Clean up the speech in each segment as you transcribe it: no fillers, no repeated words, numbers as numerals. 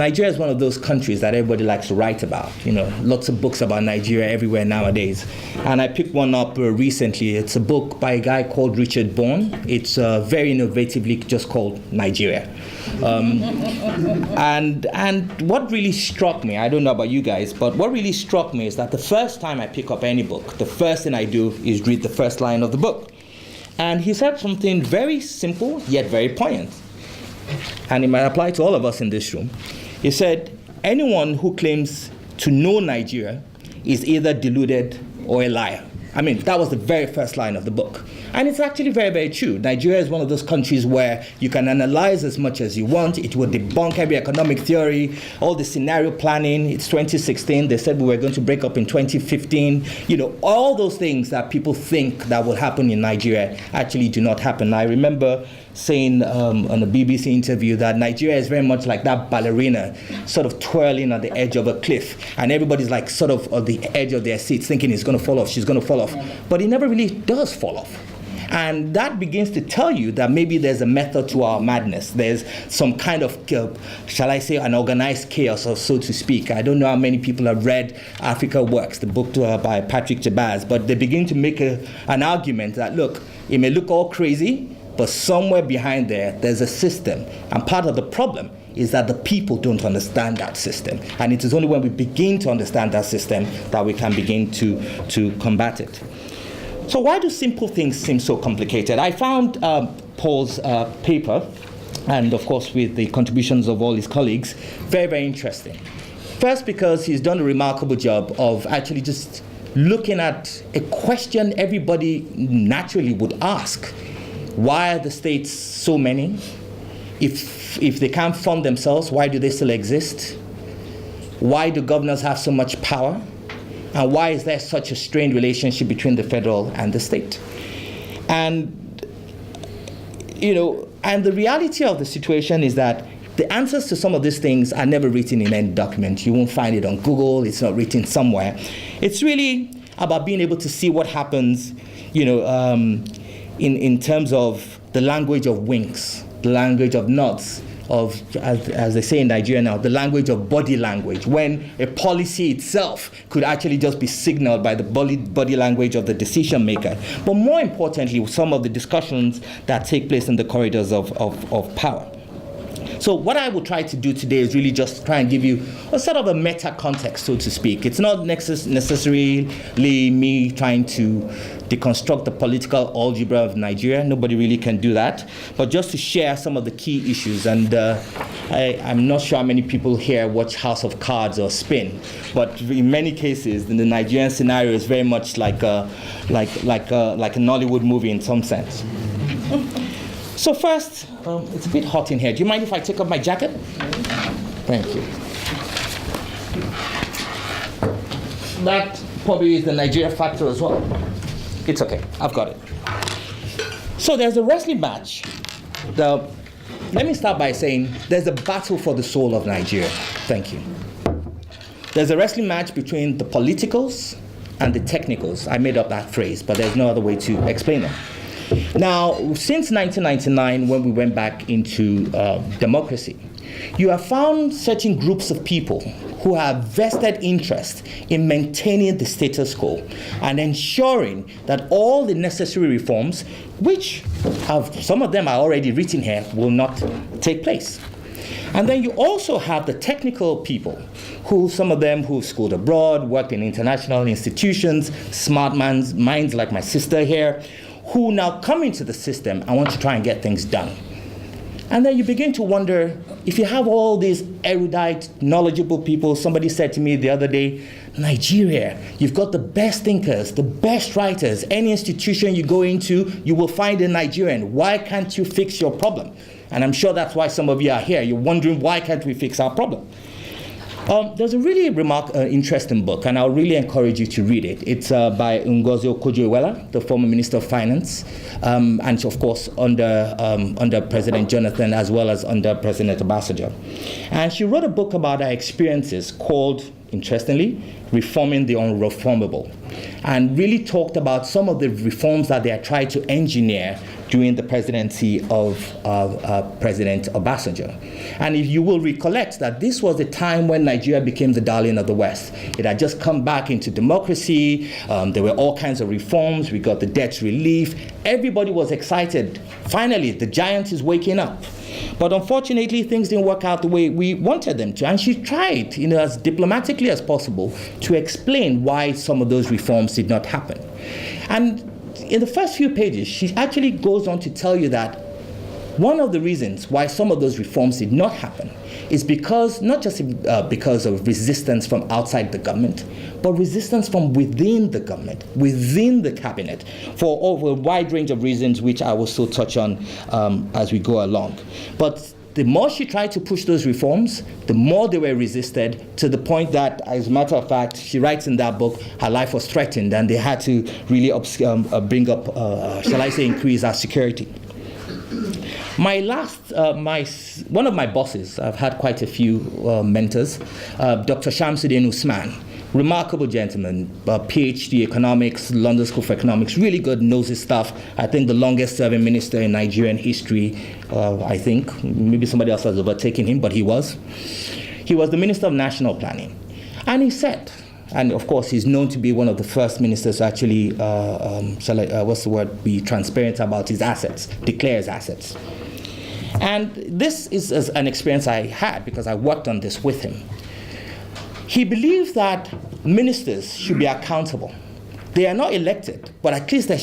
Nigeria is one of those countries that everybody likes to write about. Lots of books about Nigeria everywhere nowadays. And I picked one up recently. It's a book by a guy called Richard Bourne. It's very innovatively just called Nigeria. And what really struck me, I don't know about you guys, but what really struck me is that the first time I pick up any book, the first thing I do is read the first line of the book. And he said something very simple, yet very poignant. And it might apply to all of us in this room. He said, anyone who claims to know Nigeria is either deluded or a liar. I mean, that was the very first line of the book. And it's actually very, very true. Nigeria is one of those countries where you can analyze as much as you want. It will debunk every economic theory, all the scenario planning. It's 2016. They said we were going to break up in 2015. All those things that people think that will happen in Nigeria actually do not happen. I remember saying on a BBC interview that Nigeria is very much like that ballerina sort of twirling at the edge of a cliff, and everybody's like sort of at the edge of their seats thinking it's going to fall off, she's going to fall off. But it never really does fall off. And that begins to tell you that maybe there's a method to our madness. There's some kind of, shall I say, an organized chaos, or so to speak. I don't know how many people have read Africa Works, the book by Patrick Jabaz, but they begin to make an argument that, look, it may look all crazy, but somewhere behind there's a system. And part of the problem is that the people don't understand that system. And it is only when we begin to understand that system that we can begin to combat it. So why do simple things seem so complicated? I found Paul's paper, and of course with the contributions of all his colleagues, very, very interesting. First, because he's done a remarkable job of actually just looking at a question everybody naturally would ask. Why are the states so many? If they can't fund themselves, why do they still exist? Why do governors have so much power? And why is there such a strained relationship between the federal and the state? And, and the reality of the situation is that the answers to some of these things are never written in any document. You won't find it on Google. It's not written somewhere. It's really about being able to see what happens, in terms of the language of winks, the language of nods, of, as they say in Nigeria now, the language of body language, when a policy itself could actually just be signaled by the body language of the decision maker. But more importantly, some of the discussions that take place in the corridors of power. So what I will try to do today is really just try and give you a sort of a meta context, so to speak. It's not necessarily me trying to deconstruct the political algebra of Nigeria. Nobody really can do that. But just to share some of the key issues. And I'm not sure how many people here watch House of Cards or Spin. But in many cases, the Nigerian scenario is very much like a Nollywood movie in some sense. So first, it's a bit hot in here. Do you mind if I take off my jacket? Thank you. That probably is the Nigeria factor as well. It's okay, I've got it. So there's a wrestling match. Let me start by saying there's a battle for the soul of Nigeria. Thank you. There's a wrestling match between the politicals and the technicals. I made up that phrase, but there's no other way to explain them. Now, since 1999, when we went back into democracy, you have found certain groups of people who have vested interest in maintaining the status quo and ensuring that all the necessary reforms, which some of them are already written here, will not take place. And then you also have the technical people, some of them who schooled abroad, worked in international institutions, smart minds like my sister here, who now come into the system and want to try and get things done. And then you begin to wonder, if you have all these erudite, knowledgeable people, somebody said to me the other day, Nigeria, you've got the best thinkers, the best writers. Any institution you go into, you will find a Nigerian. Why can't you fix your problem? And I'm sure that's why some of you are here. You're wondering, why can't we fix our problem? There's a really interesting book, and I'll really encourage you to read it. It's by Ngozi Okonjo-Iweala, the former Minister of Finance, and of course under President Jonathan as well as under President Obasanjo. And she wrote a book about her experiences called, interestingly, Reforming the Unreformable, and really talked about some of the reforms that they are trying to engineer during the presidency of President Obasanjo. And if you will recollect that this was the time when Nigeria became the darling of the West. It had just come back into democracy. There were all kinds of reforms. We got the debt relief. Everybody was excited. Finally, the giant is waking up. But unfortunately, things didn't work out the way we wanted them to. And she tried, as diplomatically as possible, to explain why some of those reforms did not happen. And in the first few pages, she actually goes on to tell you that one of the reasons why some of those reforms did not happen is because, not just because of resistance from outside the government, but resistance from within the government, within the cabinet, for over a wide range of reasons, which I will still touch on as we go along. But the more she tried to push those reforms, the more they were resisted, to the point that, as a matter of fact, she writes in that book, her life was threatened, and they had to really bring up, shall I say, increase our security. My last, one of my bosses, I've had quite a few mentors, Dr. Shamsuddin Usman, remarkable gentleman, PhD economics, London School for Economics, really good, knows his stuff. I think the longest serving minister in Nigerian history, I think. Maybe somebody else has overtaken him, but he was. He was the Minister of National Planning. And he said, and of course he's known to be one of the first ministers to actually, be transparent about his assets, declare his assets. And this is an experience I had because I worked on this with him. He believed that ministers should be accountable. They are not elected, but at least there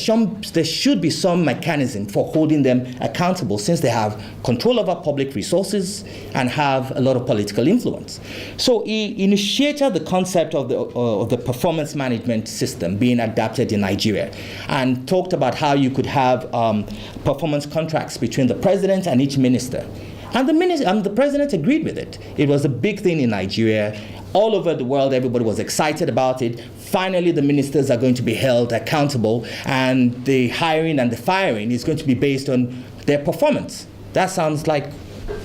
should be some mechanism for holding them accountable, since they have control over public resources and have a lot of political influence. So he initiated the concept of the performance management system being adapted in Nigeria, and talked about how you could have performance contracts between the president and each minister. And the president agreed with it. It was a big thing in Nigeria. All over the world, everybody was excited about it. Finally, the ministers are going to be held accountable, and the hiring and the firing is going to be based on their performance. That sounds like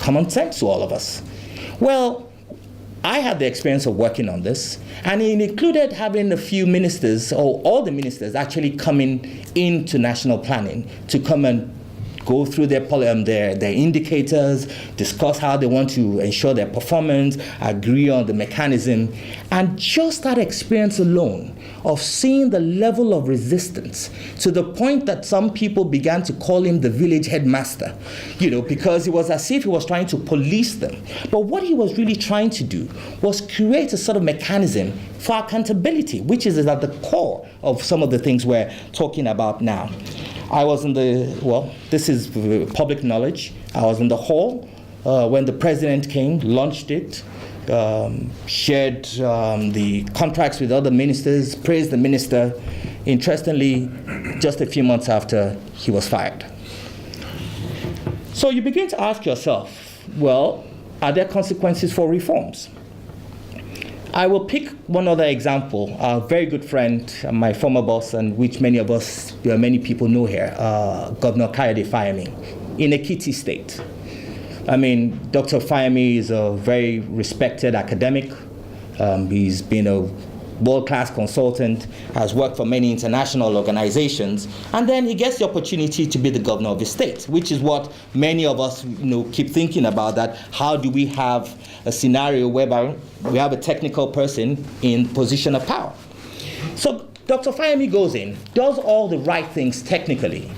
common sense to all of us. Well, I had the experience of working on this, and it included having a few ministers, or all the ministers, actually coming into national planning to come and go through their indicators, discuss how they want to ensure their performance, agree on the mechanism. And just that experience alone of seeing the level of resistance, to the point that some people began to call him the village headmaster, because it was as if he was trying to police them. But what he was really trying to do was create a sort of mechanism for accountability, which is at the core of some of the things we're talking about now. I was this is public knowledge. I was in the hall when the president came, launched it, shared the contracts with other ministers, praised the minister. Interestingly, just a few months after, he was fired. So you begin to ask yourself, well, are there consequences for reforms? I will pick one other example. A very good friend, my former boss, and which many people know here, Governor Kayode Fayemi, in Ekiti State. I mean, Dr. Fayemi is a very respected academic. He's been a world-class consultant, has worked for many international organizations, and then he gets the opportunity to be the governor of the state, which is what many of us keep thinking about, that how do we have a scenario whereby we have a technical person in position of power. So Dr. Fayemi goes in, does all the right things technically,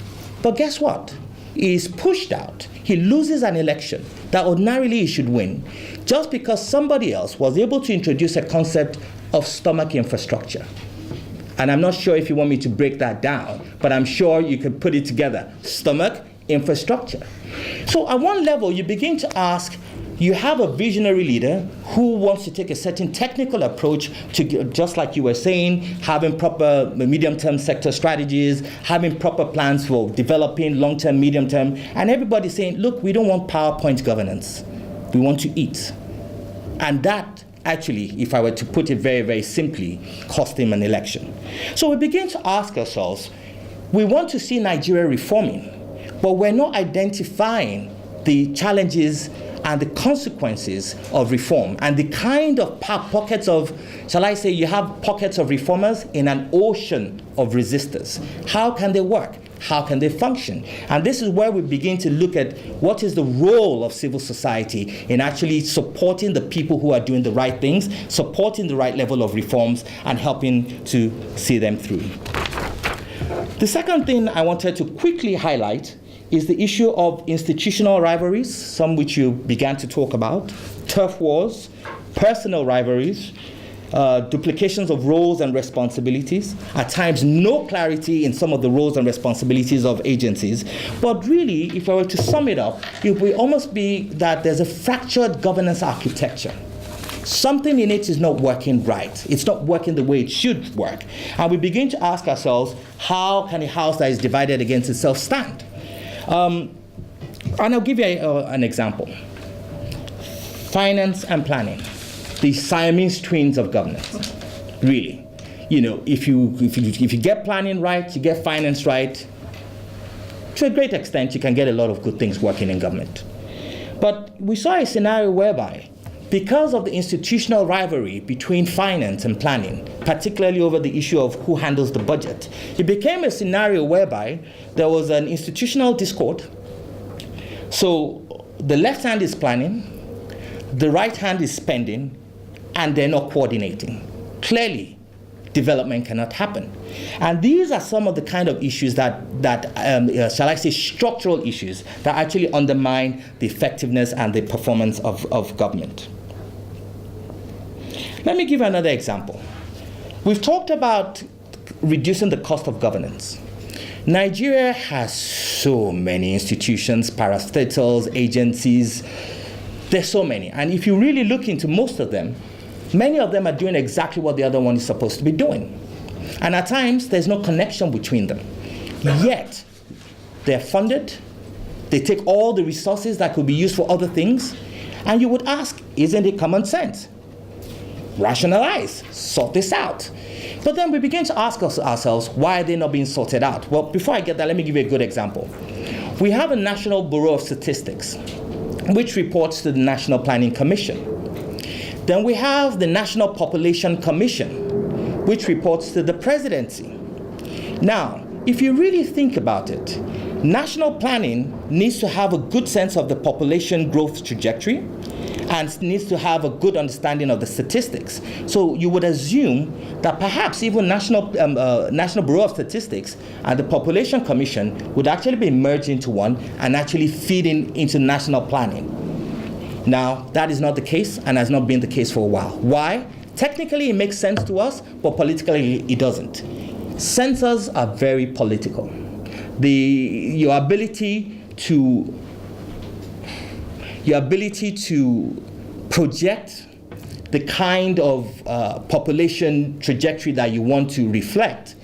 but guess what? He is pushed out. He loses an election that ordinarily he should win, just because somebody else was able to introduce a concept of stomach infrastructure. And I'm not sure if you want me to break that down, but I'm sure you could put it together. Stomach infrastructure. So at one level, you begin to ask, you have a visionary leader who wants to take a certain technical approach to, just like you were saying, having proper medium-term sector strategies, having proper plans for developing long-term, medium-term, and everybody's saying, look, we don't want PowerPoint governance. We want to eat. And that actually, if I were to put it very, very simply, cost him an election. So we begin to ask ourselves, we want to see Nigeria reforming, but we're not identifying the challenges and the consequences of reform, and the kind of pockets of, shall I say, you have pockets of reformers in an ocean of resistors. How can they work? How can they function? And this is where we begin to look at what is the role of civil society in actually supporting the people who are doing the right things, supporting the right level of reforms, and helping to see them through. The second thing I wanted to quickly highlight is the issue of institutional rivalries, some which you began to talk about, turf wars, personal rivalries, duplications of roles and responsibilities, at times no clarity in some of the roles and responsibilities of agencies. But really, if I were to sum it up, it would almost be that there's a fractured governance architecture. Something in it is not working right. It's not working the way it should work. And we begin to ask ourselves, how can a house that is divided against itself stand? And I'll give you an example. Finance and planning, the Siamese twins of governance, really. You know, if you get planning right, you get finance right, to a great extent, you can get a lot of good things working in government. But we saw a scenario whereby, because of the institutional rivalry between finance and planning, particularly over the issue of who handles the budget, it became a scenario whereby there was an institutional discord. So the left hand is planning, the right hand is spending, and they're not coordinating. Clearly, development cannot happen. And these are some of the kind of issues that shall I say, structural issues that actually undermine the effectiveness and the performance of government. Let me give you another example. We've talked about reducing the cost of governance. Nigeria has so many institutions, parastatals, agencies. There's so many. And if you really look into most of them, many of them are doing exactly what the other one is supposed to be doing. And at times, there's no connection between them. Yet, they're funded. They take all the resources that could be used for other things. And you would ask, isn't it common sense? Rationalize, sort this out. But then we begin to ask ourselves, why are they not being sorted out? Well, before I get that, let me give you a good example. We have a National Bureau of Statistics, which reports to the National Planning Commission. Then we have the National Population Commission, which reports to the presidency. Now, if you really think about it, national planning needs to have a good sense of the population growth trajectory and needs to have a good understanding of the statistics. So you would assume that perhaps even National Bureau of Statistics and the Population Commission would actually be merged into one and actually feeding into national planning. Now, that is not the case and has not been the case for a while. Why? Technically, it makes sense to us, but politically, it doesn't. Census are very political. Your ability to project the kind of population trajectory that you want to reflect,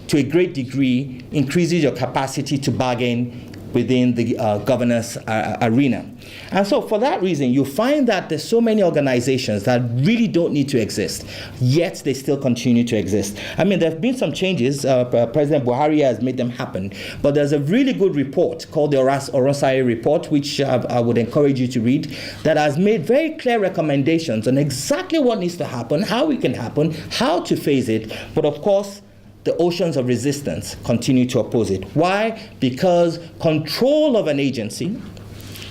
to a great degree, increases your capacity to bargain within the governance arena. And so for that reason, you find that there's so many organizations that really don't need to exist, yet they still continue to exist. I mean, there have been some changes. President Buhari has made them happen. But there's a really good report called the Oronsai Report, which I would encourage you to read, that has made very clear recommendations on exactly what needs to happen, how it can happen, how to phase it. But of course, the oceans of resistance continue to oppose it. Why? Because control of an agency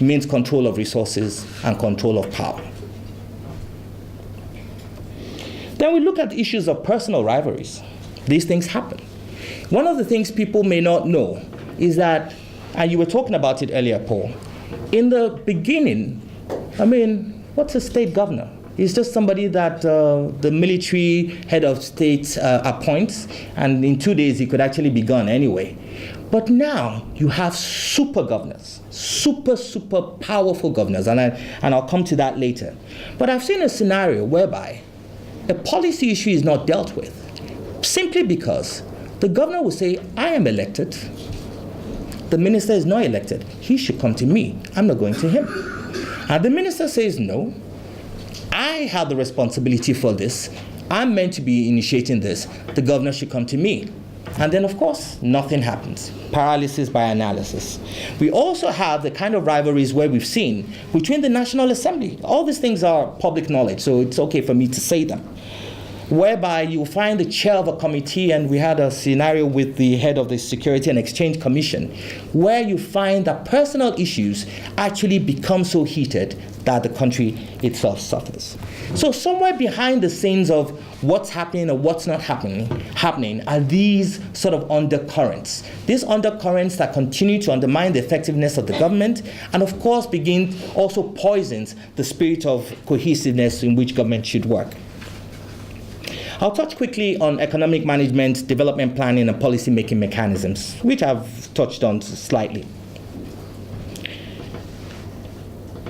means control of resources and control of power. Then we look at issues of personal rivalries. These things happen. One of the things people may not know is that, and you were talking about it earlier, Paul, in the beginning, I mean, what's a state governor? He's just somebody that the military head of state appoints, and in 2 days he could actually be gone anyway. But now you have super governors, super powerful governors, and I'll come to that later. But I've seen a scenario whereby a policy issue is not dealt with, simply because the governor will say, I am elected. The minister is not elected. He should come to me. I'm not going to him. And the minister says, no, I have the responsibility for this. I'm meant to be initiating this. The governor should come to me. And then, of course, nothing happens. Paralysis by analysis. We also have the kind of rivalries where we've seen between the National Assembly. All these things are public knowledge, so it's okay for me to say them. whereby you find the chair of a committee, and we had a scenario with the head of the Security and Exchange Commission, where you find that personal issues actually become so heated that the country itself suffers. So somewhere behind the scenes of what's happening or what's not happening are these sort of undercurrents. These undercurrents that continue to undermine the effectiveness of the government, and of course also poisons the spirit of cohesiveness in which government should work. I'll touch quickly on economic management, development planning, and policy-making mechanisms, which I've touched on slightly.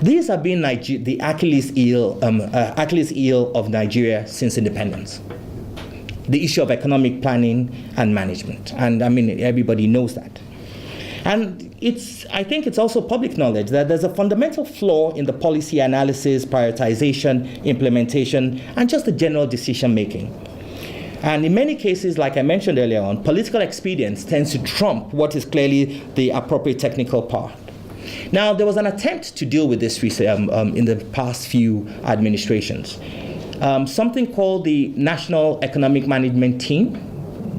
These have been the Achilles heel of Nigeria since independence. The issue of economic planning and management. And I mean, everybody knows that. And I think it's also public knowledge that there's a fundamental flaw in the policy analysis, prioritization, implementation, and just the general decision making. And in many cases, like I mentioned earlier on, political expedience tends to trump what is clearly the appropriate technical part. Now, there was an attempt to deal with this in the past few administrations. Something called the National Economic Management Team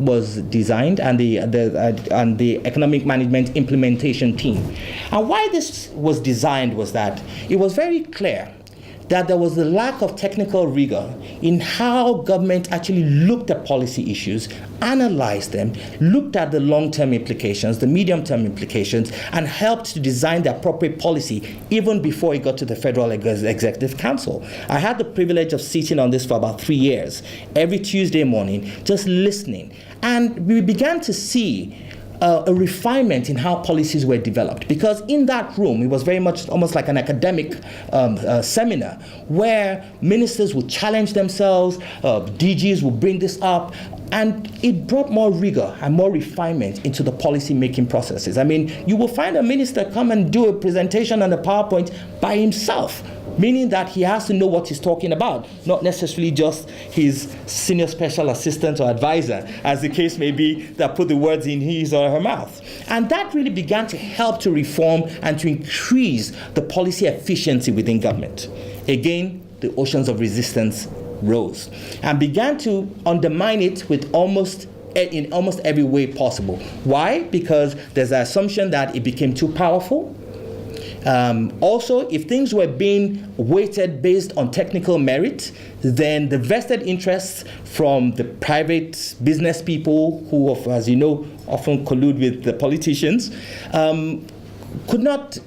was designed, and the Economic Management Implementation Team. And why this was designed was that it was very clear that there was a lack of technical rigor in how government actually looked at policy issues, analyzed them, looked at the long-term implications, the medium-term implications, and helped to design the appropriate policy even before it got to the Federal Executive Council. I had the privilege of sitting on this for about 3 years, every Tuesday morning, just listening. And we began to see a refinement in how policies were developed, because in that room it was very much almost like an academic seminar where ministers would challenge themselves, DGs would bring this up, and it brought more rigor and more refinement into the policy making processes. I mean, you will find a minister come and do a presentation on a PowerPoint by himself, meaning that he has to know what he's talking about, not necessarily just his senior special assistant or advisor, as the case may be, that put the words in his or her mouth. And that really began to help to reform and to increase the policy efficiency within government. Again, the oceans of resistance rose and began to undermine it in almost every way possible. Why? Because there's an assumption that it became too powerful. Also, if things were being weighted based on technical merit, then the vested interests from the private business people who, as you know, often collude with the politicians, could not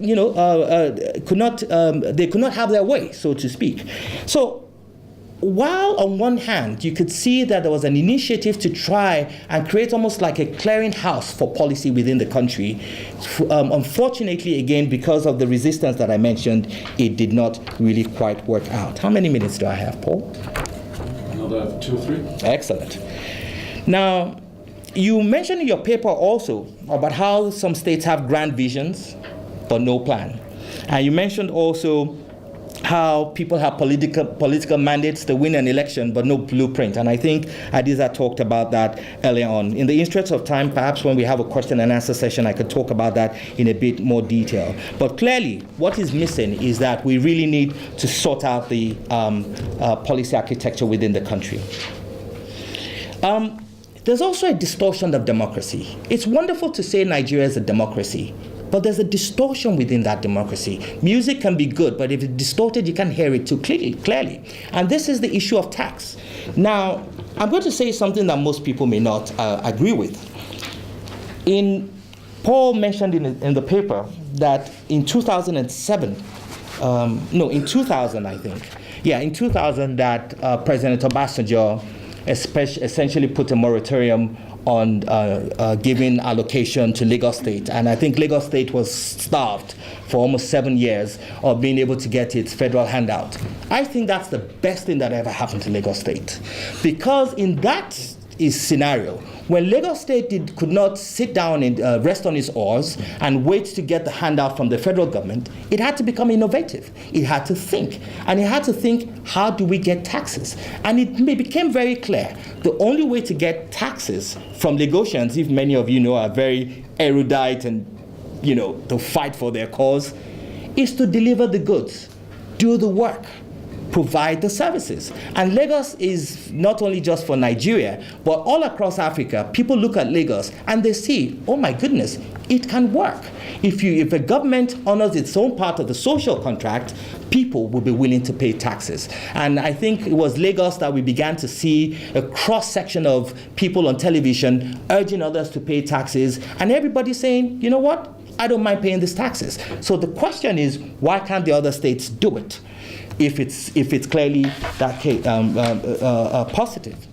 have their way, so to speak. So, while on one hand you could see that there was an initiative to try and create almost like a clearinghouse for policy within the country, unfortunately, again, because of the resistance that I mentioned, it did not really quite work out. How many minutes do I have, Paul? Another 2 or 3. Excellent. Now, you mentioned in your paper also about how some states have grand visions but no plan. And you mentioned also how people have political mandates to win an election, but no blueprint. And I think Adiza talked about that earlier on. In the interest of time, perhaps when we have a question and answer session, I could talk about that in a bit more detail. But clearly, what is missing is that we really need to sort out the policy architecture within the country. There's also a distortion of democracy. It's wonderful to say Nigeria is a democracy, but there's a distortion within that democracy. Music can be good, but if it's distorted, you can't hear it too clearly. And this is the issue of tax. Now, I'm going to say something that most people may not agree with. Paul mentioned in the paper that in 2007, in 2000, I think. Yeah, in 2000 that President Obasanjo essentially put a moratorium on giving allocation to Lagos State. And I think Lagos State was starved for almost 7 years of being able to get its federal handout. I think that's the best thing that ever happened to Lagos State. Because in that scenario, when Lagos State could not sit down and rest on its oars and wait to get the handout from the federal government, it had to become innovative. It had to think. And it had to think, how do we get taxes? And it became very clear. The only way to get taxes from Lagosians, if many of you know are very erudite and, to fight for their cause, is to deliver the goods, do the work, provide the services. And Lagos is not only just for Nigeria, but all across Africa. People look at Lagos and they see, oh my goodness, it can work. If a government honors its own part of the social contract, people will be willing to pay taxes. And I think it was Lagos that we began to see a cross-section of people on television urging others to pay taxes, and everybody saying, you know what, I don't mind paying these taxes. So the question is, why can't the other states do it if it's clearly that positive?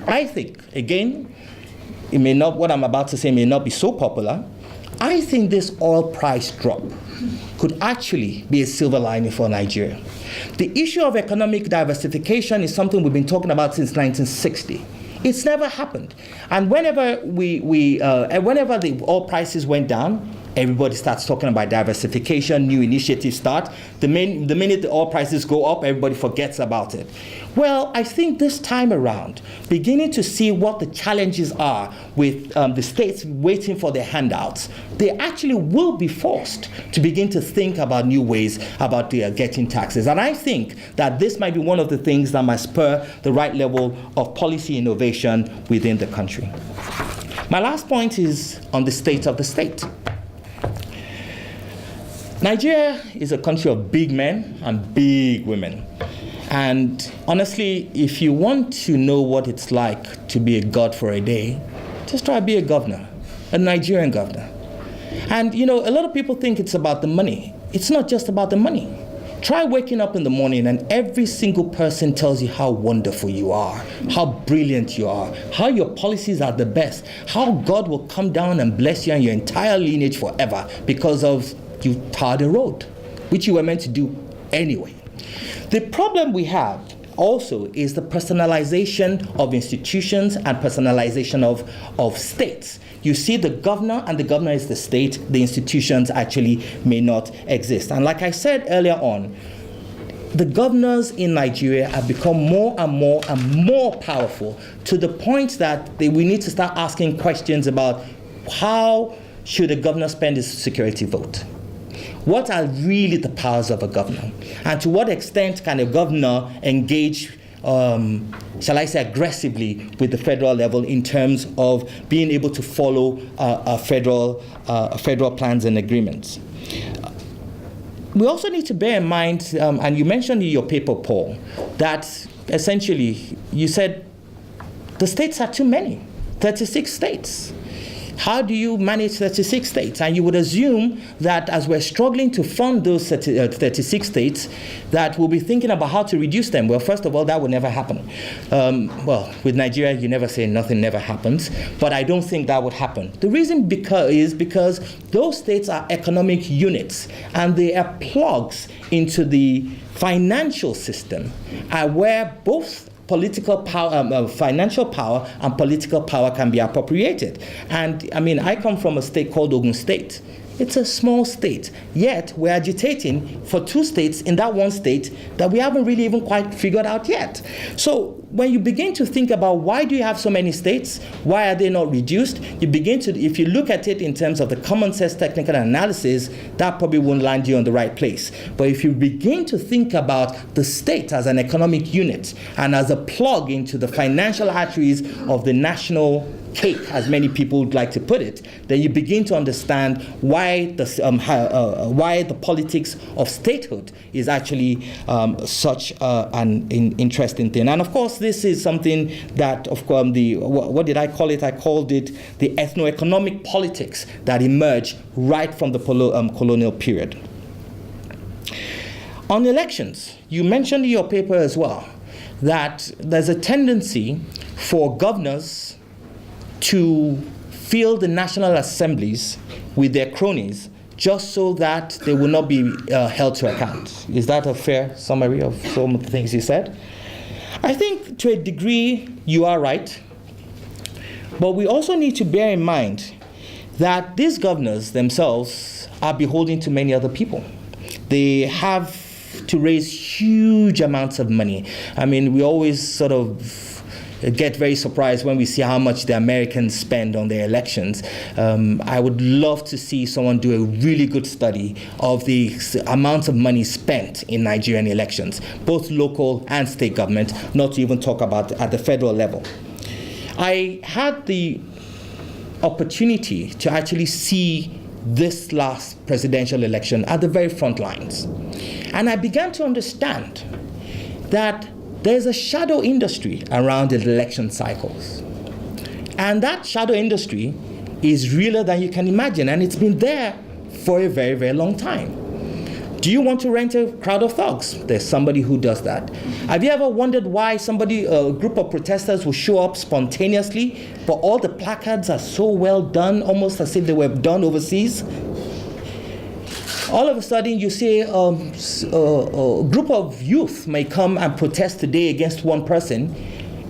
I think, again, what I'm about to say may not be so popular. I think this oil price drop could actually be a silver lining for Nigeria. The issue of economic diversification is something we've been talking about since 1960. It's never happened. And whenever whenever the oil prices went down, everybody starts talking about diversification, new initiatives start. The minute the oil prices go up, everybody forgets about it. Well, I think this time around, beginning to see what the challenges are with the states waiting for their handouts, they actually will be forced to begin to think about new ways about getting taxes. And I think that this might be one of the things that might spur the right level of policy innovation within the country. My last point is on the state of the state. Nigeria is a country of big men and big women. And honestly, if you want to know what it's like to be a god for a day, just try to be a governor, a Nigerian governor. And a lot of people think it's about the money. It's not just about the money. Try waking up in the morning and every single person tells you how wonderful you are, how brilliant you are, how your policies are the best, how God will come down and bless you and your entire lineage forever because of you tarred a road, which you were meant to do anyway. The problem we have also is the personalization of institutions and personalization of states. You see the governor, and the governor is the state. The institutions actually may not exist. And like I said earlier on, the governors in Nigeria have become more and more and more powerful to the point that we need to start asking questions about how should a governor spend his security vote? What are really the powers of a governor? And to what extent can a governor engage, shall I say, aggressively with the federal level in terms of being able to follow federal plans and agreements? We also need to bear in mind, and you mentioned in your paper, Paul, that essentially you said the states are too many, 36 states. How do you manage 36 states? And you would assume that as we're struggling to fund those 36 states, that we'll be thinking about how to reduce them. Well, first of all, that would never happen. With Nigeria, you never say nothing never happens, but I don't think that would happen. The reason is because those states are economic units, and they are plugs into the financial system, where both political power, financial power, and political power can be appropriated. And I come from a state called Ogun State. It's a small state, yet we're agitating for two states in that one state that we haven't really even quite figured out yet. So when you begin to think about why do you have so many states, why are they not reduced, you begin to, if you look at it in terms of the common sense technical analysis, that probably won't land you on the right place. But if you begin to think about the state as an economic unit and as a plug into the financial arteries of the national cake, as many people would like to put it, then you begin to understand why the politics of statehood is actually such an interesting thing. And of course, this is something that, of course, what did I call it? I called it the ethno-economic politics that emerged right from the colonial period. On elections, you mentioned in your paper as well that there's a tendency for governors to fill the national assemblies with their cronies just so that they will not be held to account. Is that a fair summary of some of the things you said? I think to a degree you are right, but we also need to bear in mind that these governors themselves are beholden to many other people. They have to raise huge amounts of money. We always sort of get very surprised when we see how much the Americans spend on their elections. I would love to see someone do a really good study of the amount of money spent in Nigerian elections, both local and state government, not to even talk about at the federal level. I had the opportunity to actually see this last presidential election at the very front lines. And I began to understand that there's a shadow industry around the election cycles. And that shadow industry is realer than you can imagine, and it's been there for a very, very long time. Do you want to rent a crowd of thugs? There's somebody who does that. Have you ever wondered why a group of protesters will show up spontaneously, but all the placards are so well done, almost as if they were done overseas? All of a sudden, you see a group of youth may come and protest today against one person.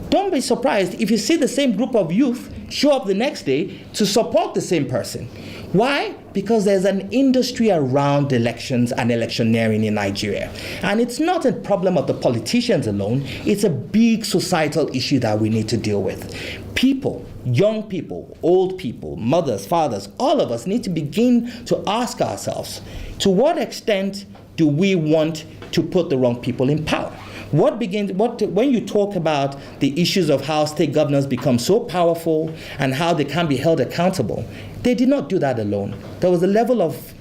Don't be surprised if you see the same group of youth show up the next day to support the same person. Why? Because there's an industry around elections and electioneering in Nigeria. And it's not a problem of the politicians alone. It's a big societal issue that we need to deal with. People, young people, old people, mothers, fathers, all of us need to begin to ask ourselves, to what extent do we want to put the wrong people in power? When you talk about the issues of how state governors become so powerful and how they can be held accountable, they did not do that alone. There was a level of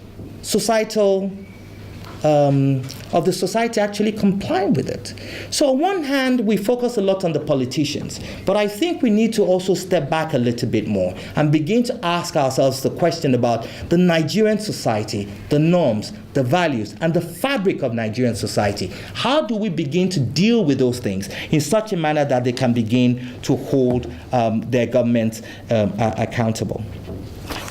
the society actually complying with it. So on one hand, we focus a lot on the politicians, but I think we need to also step back a little bit more and begin to ask ourselves the question about the Nigerian society, the norms, the values, and the fabric of Nigerian society. How do we begin to deal with those things in such a manner that they can begin to hold their government accountable?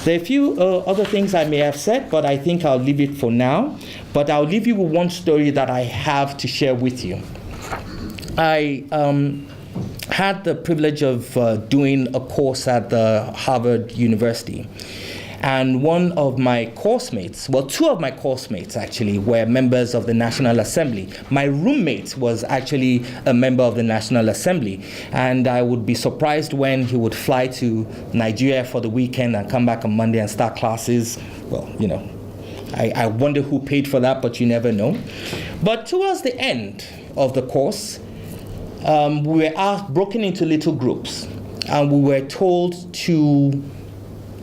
There are a few other things I may have said, but I think I'll leave it for now. But I'll leave you with one story that I have to share with you. I had the privilege of doing a course at the Harvard University. And one of my course mates, well, two of my course mates actually were members of the National Assembly. My roommate was actually a member of the National Assembly. And I would be surprised when he would fly to Nigeria for the weekend and come back on Monday and start classes. Well, you know, I wonder who paid for that, but you never know. But towards the end of the course, we were broken into little groups. And we were told to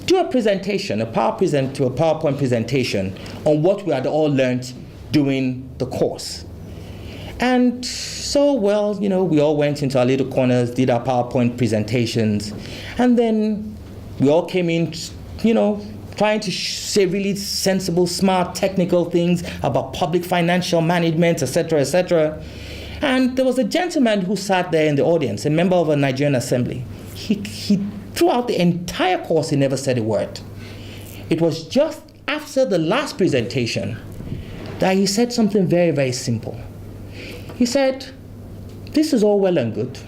do a presentation, a PowerPoint presentation on what we had all learned during the course. And so, well, you know, we all went into our little corners, did our PowerPoint presentations, and then we all came in, you know, trying to say really sensible, smart, technical things about public financial management, etc., etc. And there was a gentleman who sat there in the audience, a member of a Nigerian Assembly. He throughout the entire course, he never said a word. It was just after the last presentation that he said something very, very simple. He said, "This is all well and good.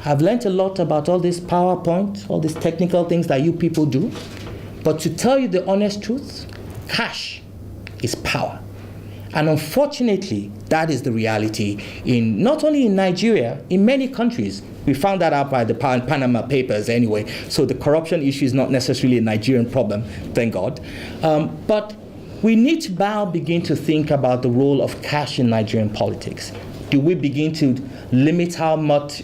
I've learned a lot about all this PowerPoint, all these technical things that you people do. But to tell you the honest truth, cash is power." And unfortunately, that is the reality in not only in Nigeria, in many countries. We found that out by the Panama Papers anyway. So the corruption issue is not necessarily a Nigerian problem, thank God. But we need to now begin to think about the role of cash in Nigerian politics. Do we begin to limit how much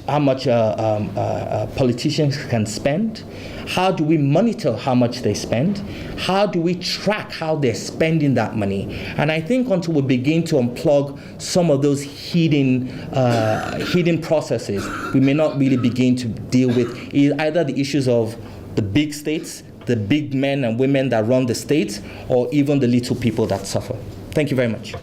politicians can spend? How do we monitor how much they spend? How do we track how they're spending that money? And I think until we begin to unplug some of those hidden processes, we may not really begin to deal with either the issues of the big states, the big men and women that run the states, or even the little people that suffer. Thank you very much.